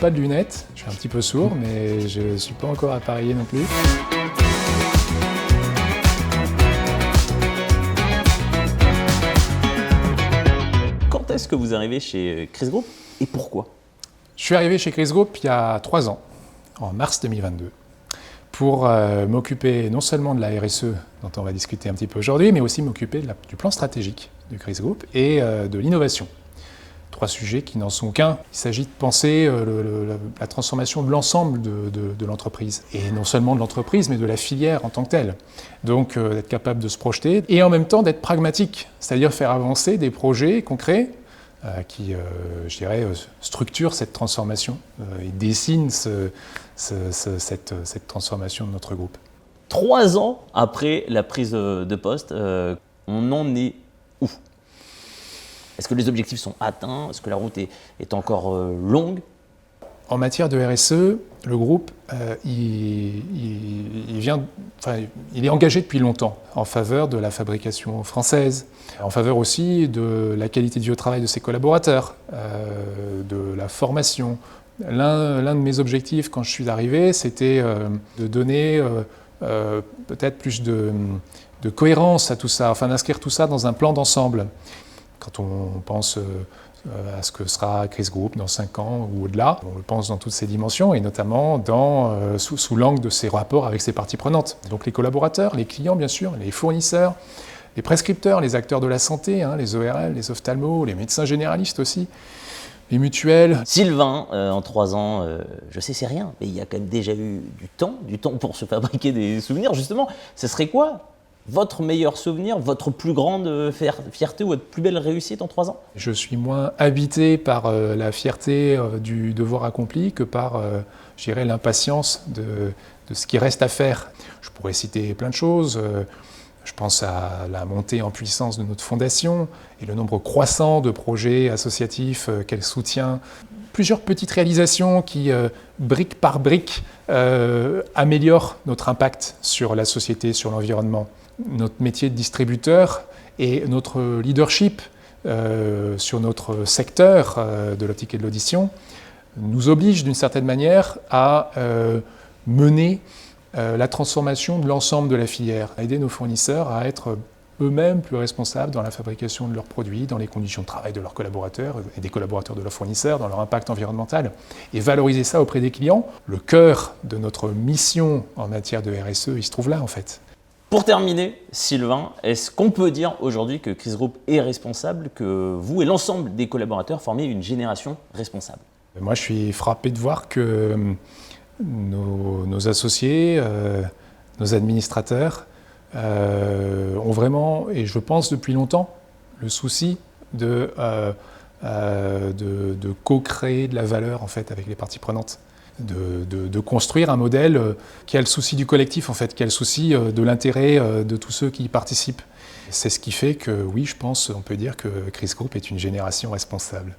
pas de lunettes, je suis un petit peu sourd, mais je ne suis pas encore appareillé non plus. Quand est-ce que vous arrivez chez Chris Group et pourquoi? Je suis arrivé chez Chris Group il y a 3 ans, en mars 2022, pour m'occuper non seulement de la RSE, dont on va discuter un petit peu aujourd'hui, mais aussi m'occuper du plan stratégique du Chris Group et de l'innovation. 3 sujets qui n'en sont qu'un. Il s'agit de penser la transformation de l'ensemble de l'entreprise. Et non seulement de l'entreprise, mais de la filière en tant que telle. Donc d'être capable de se projeter et en même temps d'être pragmatique, c'est-à-dire faire avancer des projets concrets qui, je dirais, structurent cette transformation et dessinent cette transformation de notre groupe. 3 ans après la prise de poste, on en est où? Est-ce que les objectifs sont atteints? Est-ce que la route est encore longue? En matière de RSE, le groupe il est engagé depuis longtemps en faveur de la fabrication française, en faveur aussi de la qualité de vie au travail de ses collaborateurs, de la formation. L'un de mes objectifs quand je suis arrivé, c'était de donner peut-être plus de cohérence à tout ça, enfin d'inscrire tout ça dans un plan d'ensemble. Quand on pense à ce que sera Chris Group dans 5 ans ou au-delà, on le pense dans toutes ses dimensions et notamment sous l'angle de ses rapports avec ses parties prenantes. Donc les collaborateurs, les clients bien sûr, les fournisseurs, les prescripteurs, les acteurs de la santé, les ORL, les ophtalmos, les médecins généralistes aussi, les mutuelles. Sylvain, en 3 ans, je sais c'est rien, mais il y a quand même déjà eu du temps pour se fabriquer des souvenirs. Justement, ce serait quoi votre meilleur souvenir, votre plus grande fierté ou votre plus belle réussite en 3 ans? Je suis moins habité par la fierté du devoir accompli que par, je dirais, l'impatience de ce qui reste à faire. Je pourrais citer plein de choses. Je pense à la montée en puissance de notre fondation et le nombre croissant de projets associatifs qu'elle soutient. Plusieurs petites réalisations qui, brique par brique, améliorent notre impact sur la société, sur l'environnement. Notre métier de distributeur et notre leadership sur notre secteur de l'optique et de l'audition nous oblige d'une certaine manière à mener la transformation de l'ensemble de la filière, à aider nos fournisseurs à être eux-mêmes plus responsables dans la fabrication de leurs produits, dans les conditions de travail de leurs collaborateurs et des collaborateurs de leurs fournisseurs, dans leur impact environnemental, et valoriser ça auprès des clients. Le cœur de notre mission en matière de RSE, il se trouve là en fait. Pour terminer, Sylvain, est-ce qu'on peut dire aujourd'hui que Chris Group est responsable, que vous et l'ensemble des collaborateurs formez une génération responsable? Moi, je suis frappé de voir que nos associés, nos administrateurs ont vraiment, et je pense depuis longtemps, le souci de co-créer de la valeur en fait, avec les parties prenantes. De construire un modèle qui a le souci du collectif, en fait, qui a le souci de l'intérêt de tous ceux qui y participent. C'est ce qui fait que, oui, je pense, on peut dire que Chris Group est une génération responsable.